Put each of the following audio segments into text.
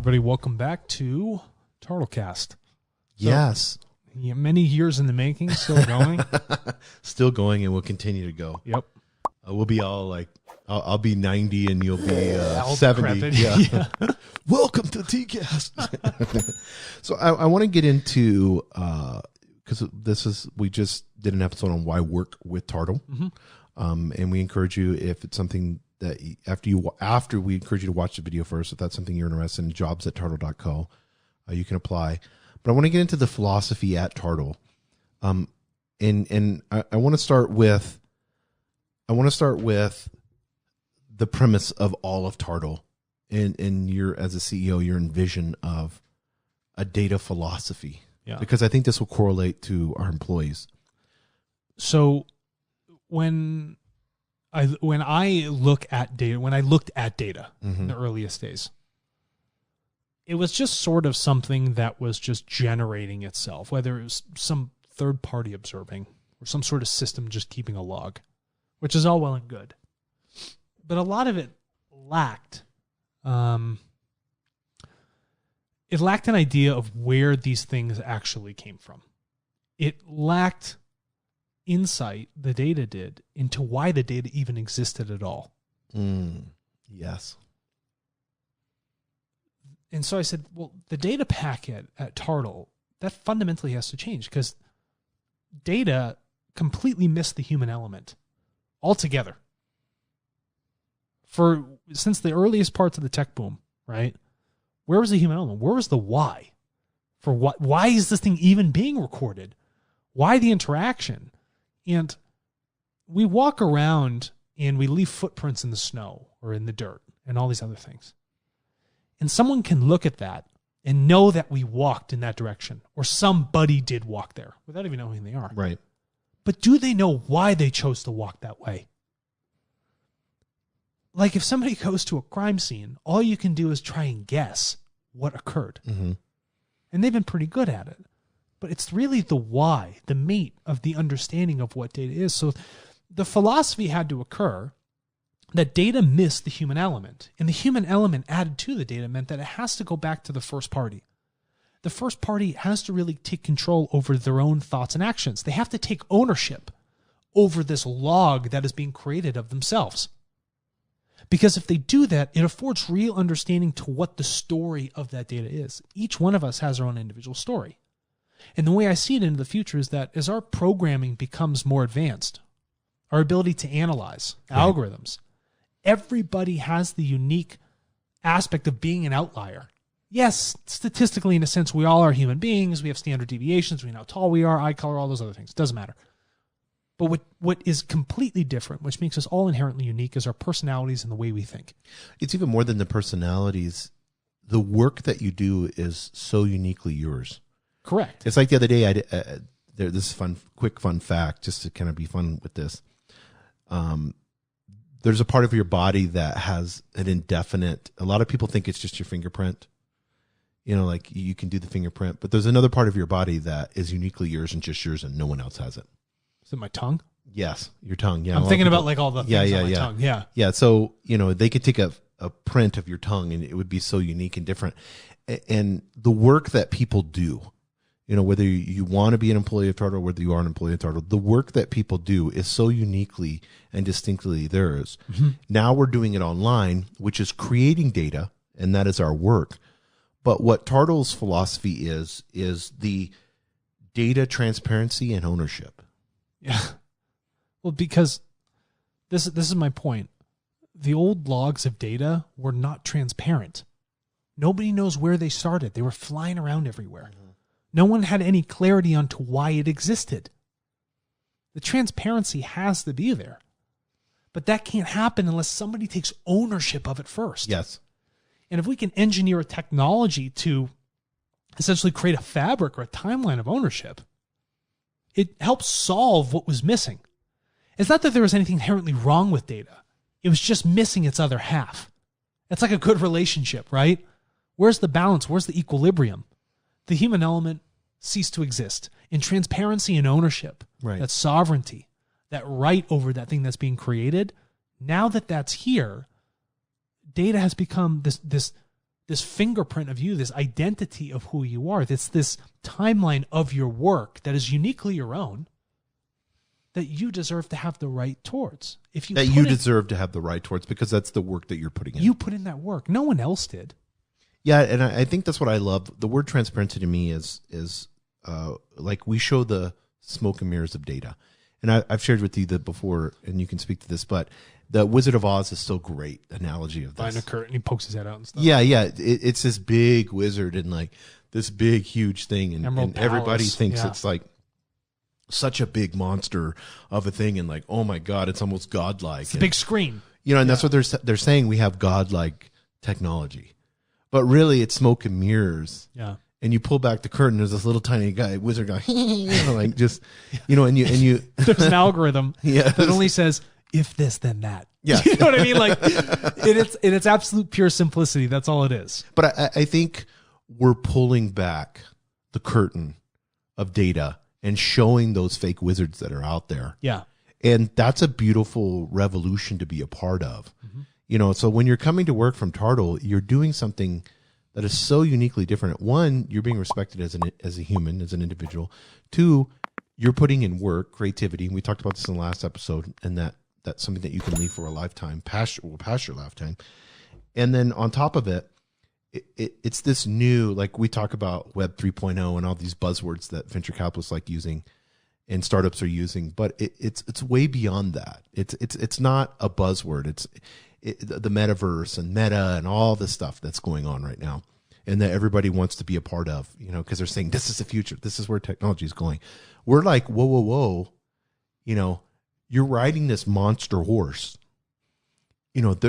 everybody. Welcome back to TARTLEcast. Yes. Many years in the making, still going. Still going, and we'll continue to go. Yep. We'll be all like, I'll be 90 and you'll be 70. Yeah. Welcome to TCast. So I want to get into, because we just did an episode on why work with Tartle. Mm-hmm. And we encourage you, if it's something that after we encourage you to watch the video first, if that's something you're interested in, jobs@tartle.co, you can apply. But I want to get into the philosophy at Tartle. And I want to start with the premise of all of Tartle and your, as a CEO, your envision of a data philosophy. Yeah. Because I think this will correlate to our employees. So when I looked at data mm-hmm. in the earliest days, it was just sort of something that was just generating itself, whether it was some third party observing or some sort of system just keeping a log, which is all well and good. But a lot of it lacked an idea of where these things actually came from. It lacked insight, the data did, into why the data even existed at all. Yes. And so I said, well, the data packet at Tartle, that fundamentally has to change, because data completely missed the human element altogether. Since the earliest parts of the tech boom, right? Where was the human element? Where was the why? For what? Why is this thing even being recorded? Why the interaction? And we walk around and we leave footprints in the snow or in the dirt and all these other things. And someone can look at that and know that we walked in that direction, or somebody did walk there without even knowing who they are. Right. But do they know why they chose to walk that way? Like, if somebody goes to a crime scene, all you can do is try and guess what occurred. Mm-hmm. And they've been pretty good at it. But it's really the why, the meat of the understanding of what data is. So the philosophy had to occur that data missed the human element. And the human element added to the data meant that it has to go back to the first party. The first party has to really take control over their own thoughts and actions. They have to take ownership over this log that is being created of themselves. Because if they do that, it affords real understanding to what the story of that data is. Each one of us has our own individual story. And the way I see it into the future is that as our programming becomes more advanced, our ability to analyze algorithms, everybody has the unique aspect of being an outlier. Yes, statistically, in a sense, we all are human beings. We have standard deviations. We know how tall we are, eye color, all those other things. Doesn't matter. But what is completely different, which makes us all inherently unique, is our personalities and the way we think. It's even more than the personalities. The work that you do is so uniquely yours. Correct. It's like the other day, this is quick fun fact, just to kind of be fun with this. There's a part of your body that has an indefinite, a lot of people think it's just your fingerprint. You know, like you can do the fingerprint, but there's another part of your body that is uniquely yours and just yours, and no one else has it. Is it my tongue? Yes, your tongue. Yeah, I'm thinking about like all the things on my tongue. Yeah. Yeah. So, you know, they could take a print of your tongue and it would be so unique and different. And the work that people do, you know, whether you want to be an employee of Tartle, whether you are an employee of Tartle, the work that people do is so uniquely and distinctly theirs. Mm-hmm. Now we're doing it online, which is creating data, and that is our work. But what Tartle's philosophy is the data transparency and ownership. Yeah. Well, because this is my point. The old logs of data were not transparent. Nobody knows where they started. They were flying around everywhere. Mm-hmm. No one had any clarity onto why it existed. The transparency has to be there. But that can't happen unless somebody takes ownership of it first. Yes. And if we can engineer a technology to essentially create a fabric or a timeline of ownership, it helps solve what was missing. It's not that there was anything inherently wrong with data. It was just missing its other half. It's like a good relationship, right? Where's the balance? Where's the equilibrium? The human element ceased to exist. In transparency and ownership, that sovereignty, that right over that thing that's being created, now that that's here, data has become this this fingerprint of you, this identity of who you are. It's this timeline of your work that is uniquely your own, that you deserve to have the right towards. If you deserve to have the right towards, because that's the work that you're putting in. You put in that work. No one else did. Yeah, and I think that's what I love. The word transparency to me is like we show the smoke and mirrors of data. And I've shared with you that before, and you can speak to this, but the Wizard of Oz is still great analogy of this. Behind a curtain, he pokes his head out and stuff. Yeah. It's this big wizard and like this big, huge thing. And everybody thinks it's like such a big monster of a thing. And like, oh my God, it's almost godlike. It's a big screen. You know, and that's what they're saying. We have godlike technology, but really it's smoke and mirrors. Yeah. And you pull back the curtain, there's this little tiny wizard guy, like just, and you. There's an algorithm that only says, if this, then that. Yeah. You know what I mean? Like, in its absolute pure simplicity, that's all it is. But I think we're pulling back the curtain of data and showing those fake wizards that are out there. Yeah. And that's a beautiful revolution to be a part of. Mm-hmm. So when you're coming to work from TARTLE, you're doing something that is so uniquely different. One, you're being respected as a human, as an individual. Two, you're putting in work, creativity. And we talked about this in the last episode, and that's something that you can leave for a lifetime, past your lifetime. And then on top of it, it's this new, like we talk about Web 3.0 and all these buzzwords that venture capitalists like using and startups are using, but it's way beyond that. It's not a buzzword. It's the metaverse and meta and all this stuff that's going on right now, and that everybody wants to be a part of, because they're saying this is the future. This is where technology is going. We're like, whoa. You're riding this monster horse. But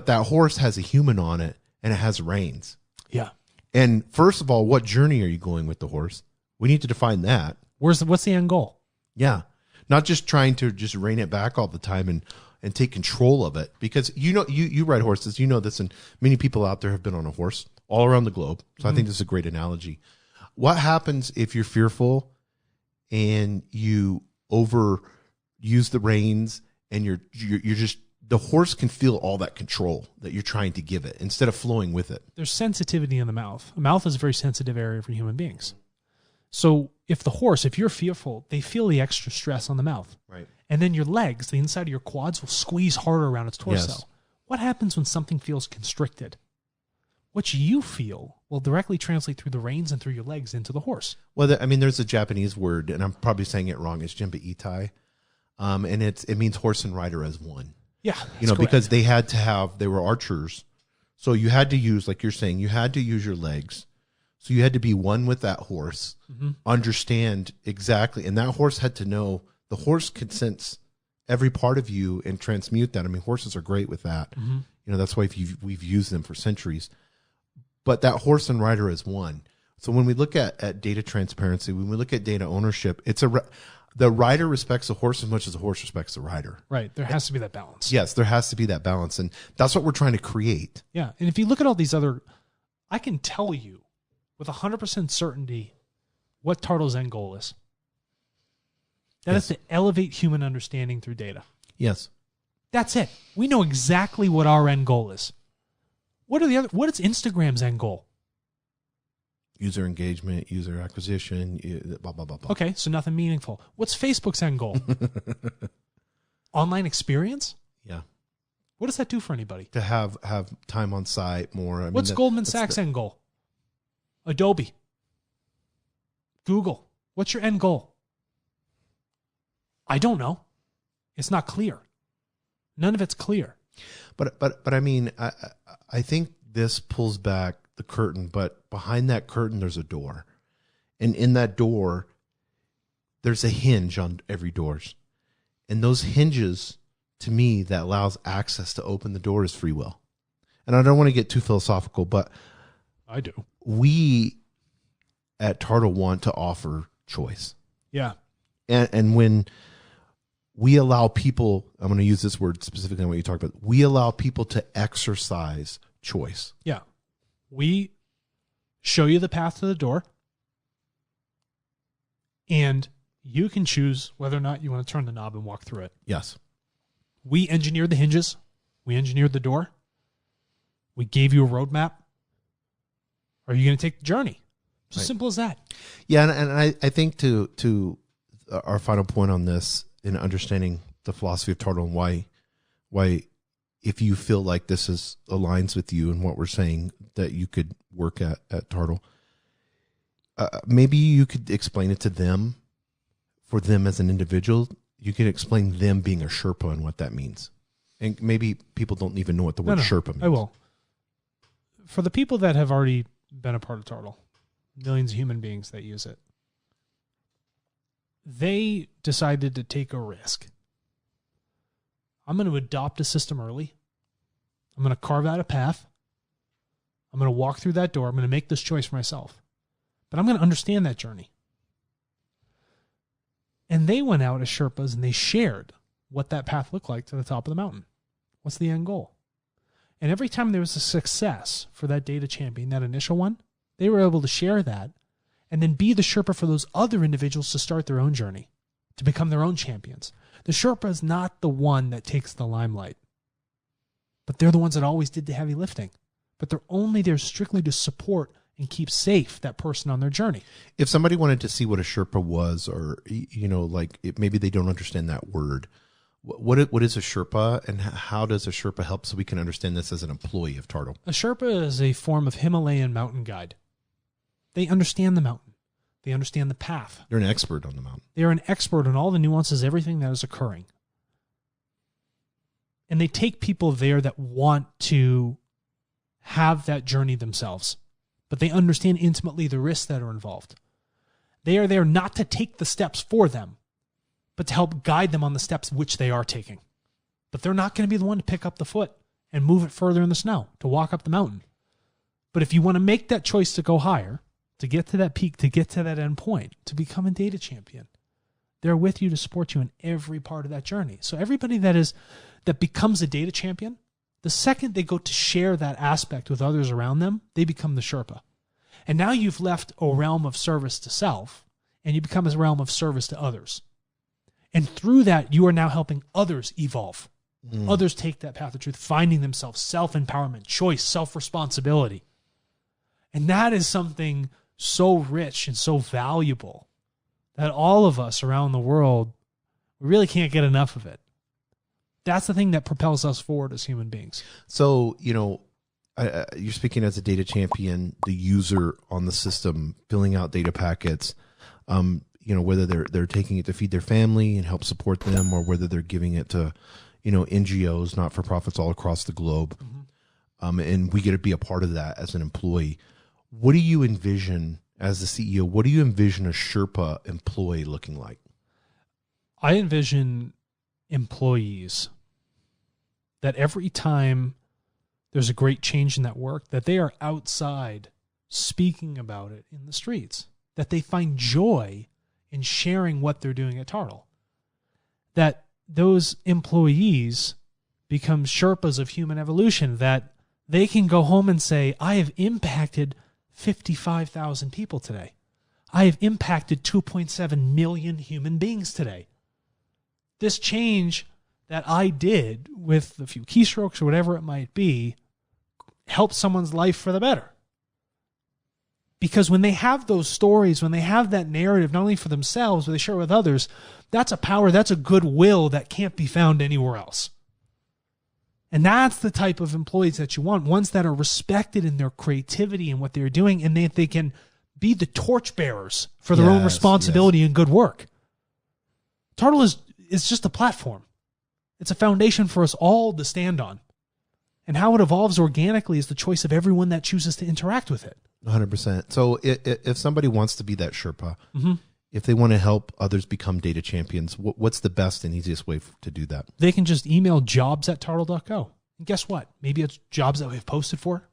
that horse has a human on it and it has reins. Yeah. And first of all, what journey are you going with the horse? We need to define that. What's the end goal? Yeah. Not just trying to just rein it back all the time and take control of it, because you ride horses, this, and many people out there have been on a horse all around the globe. So I think this is a great analogy. What happens if you're fearful and you overuse the reins and you're just, the horse can feel all that control that you're trying to give it instead of flowing with it. There's sensitivity in the mouth. A mouth is a very sensitive area for human beings. So if you're fearful, they feel the extra stress on the mouth. Right. And then your legs, the inside of your quads, will squeeze harder around its torso. Yes. What happens when something feels constricted? What you feel will directly translate through the reins and through your legs into the horse. Well, there's a Japanese word, and I'm probably saying it wrong. It's jimba itai, and it means horse and rider as one. Yeah, because they were archers, so you had to use, like you're saying, you had to use your legs. So you had to be one with that horse, understand exactly, and that horse had to know. The horse could sense every part of you and transmute that. I mean, horses are great with that. Mm-hmm. That's why we've used them for centuries. But that horse and rider is one. So when we look at data transparency, when we look at data ownership, the rider respects the horse as much as the horse respects the rider. Right. There has to be that balance. Yes, there has to be that balance. And that's what we're trying to create. Yeah. And if you look at all these I can tell you with 100% certainty what TARTLE's end goal is. That is to elevate human understanding through data. Yes. That's it. We know exactly what our end goal is. What is Instagram's end goal? User engagement, user acquisition, blah, blah, blah, blah. Okay, so nothing meaningful. What's Facebook's end goal? Online experience? Yeah. What does that do for anybody? To have time on site more. What's Goldman Sachs' end goal? Adobe. Google. What's your end goal? I don't know. It's not clear. None of it's clear. But I mean, I think this pulls back the curtain, but behind that curtain, there's a door. And in that door, there's a hinge on every doors. And those hinges, to me, that allows access to open the door is free will. And I don't want to get too philosophical, but I do. We at TARTLE want to offer choice. Yeah. And when we allow people, I'm going to use this word specifically on what you talked about, we allow people to exercise choice. Yeah. We show you the path to the door, and you can choose whether or not you want to turn the knob and walk through it. Yes. We engineered the hinges. We engineered the door. We gave you a roadmap. Are you going to take the journey? It's as Right. simple as that. Yeah, and I think to our final point on this, in understanding the philosophy of Tartle and why if you feel like this aligns with you and what we're saying, that you could work at Tartle, maybe you could explain it to them, for them as an individual. You could explain them being a Sherpa and what that means. And maybe people don't even know what the word Sherpa means. I will. For the people that have already been a part of Tartle, millions of human beings that use it, they decided to take a risk. I'm going to adopt a system early. I'm going to carve out a path. I'm going to walk through that door. I'm going to make this choice for myself. But I'm going to understand that journey. And they went out as Sherpas and they shared what that path looked like to the top of the mountain. What's the end goal? And every time there was a success for that data champion, that initial one, they were able to share that and then be the Sherpa for those other individuals to start their own journey, to become their own champions. The Sherpa is not the one that takes the limelight, but they're the ones that always did the heavy lifting. But they're only there strictly to support and keep safe that person on their journey. If somebody wanted to see what a Sherpa was, or maybe they don't understand that word, what is a Sherpa, and how does a Sherpa help, so we can understand this as an employee of Tartle? A Sherpa is a form of Himalayan mountain guide. They understand the mountain. They understand the path. They're an expert on the mountain. They're an expert on all the nuances, everything that is occurring. And they take people there that want to have that journey themselves, but they understand intimately the risks that are involved. They are there not to take the steps for them, but to help guide them on the steps which they are taking. But they're not going to be the one to pick up the foot and move it further in the snow, to walk up the mountain. But if you want to make that choice to go higher, to get to that peak, to get to that end point, to become a data champion, they're with you to support you in every part of that journey. So everybody that becomes a data champion, the second they go to share that aspect with others around them, they become the Sherpa. And now you've left a realm of service to self, and you become a realm of service to others. And through that, you are now helping others evolve. Others take that path of truth, finding themselves, self-empowerment, choice, self-responsibility. And that is something so rich and so valuable that all of us around the world, we really can't get enough of it. That's the thing that propels us forward as human beings. So, you're speaking as a data champion, the user on the system, filling out data packets, whether they're taking it to feed their family and help support them, or whether they're giving it to, NGOs, not-for-profits all across the globe. Mm-hmm. And we get to be a part of that as an employee. What do you envision as the CEO? What do you envision a Sherpa employee looking like? I envision employees that every time there's a great change in that work, that they are outside speaking about it in the streets, that they find joy in sharing what they're doing at Tartle, that those employees become Sherpas of human evolution, that they can go home and say, I have impacted 55,000 people today. I have impacted 2.7 million human beings today. This change that I did with a few keystrokes or whatever it might be helped someone's life for the better. Because when they have those stories, when they have that narrative, not only for themselves, but they share it with others, that's a power, that's a goodwill that can't be found anywhere else. And that's the type of employees that you want, ones that are respected in their creativity and what they're doing, and they can be the torchbearers for their own responsibility and good work. Tartle is just a platform. It's a foundation for us all to stand on. And how it evolves organically is the choice of everyone that chooses to interact with it. 100%. So if somebody wants to be that Sherpa, mm-hmm. if they want to help others become data champions, what's the best and easiest way to do that? They can just email jobs@tartle.co. And guess what? Maybe it's jobs that we've posted for.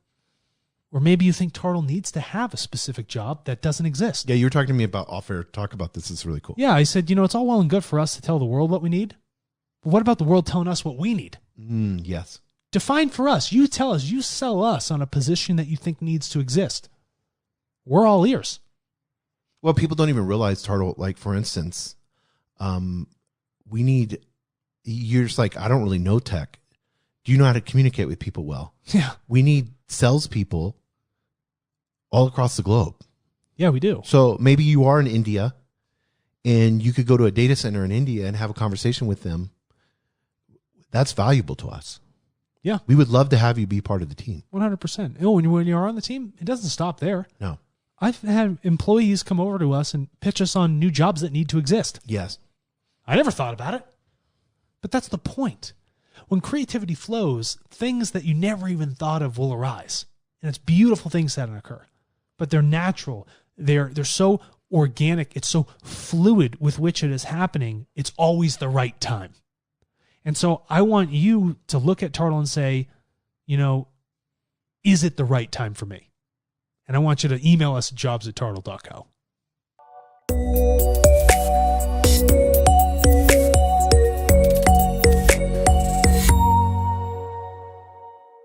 Or maybe you think Tartle needs to have a specific job that doesn't exist. Yeah, you were talking to me about off-air. Talk about this. It's really cool. Yeah, I said, it's all well and good for us to tell the world what we need. But what about the world telling us what we need? Yes. Define for us. You tell us. You sell us on a position that you think needs to exist. We're all ears. Well, people don't even realize, Tartle, like, for instance, you're just like, I don't really know tech. Do you know how to communicate with people well? Yeah. We need salespeople all across the globe. Yeah, we do. So maybe you are in India and you could go to a data center in India and have a conversation with them. That's valuable to us. Yeah. We would love to have you be part of the team. 100%. Oh, when you're on the team, it doesn't stop there. No. I've had employees come over to us and pitch us on new jobs that need to exist. Yes. I never thought about it. But that's the point. When creativity flows, things that you never even thought of will arise. And it's beautiful things that occur. But they're natural. They're so organic. It's so fluid with which it is happening. It's always the right time. And so I want you to look at Tartle and say, is it the right time for me? And I want you to email us at jobs@tartle.co.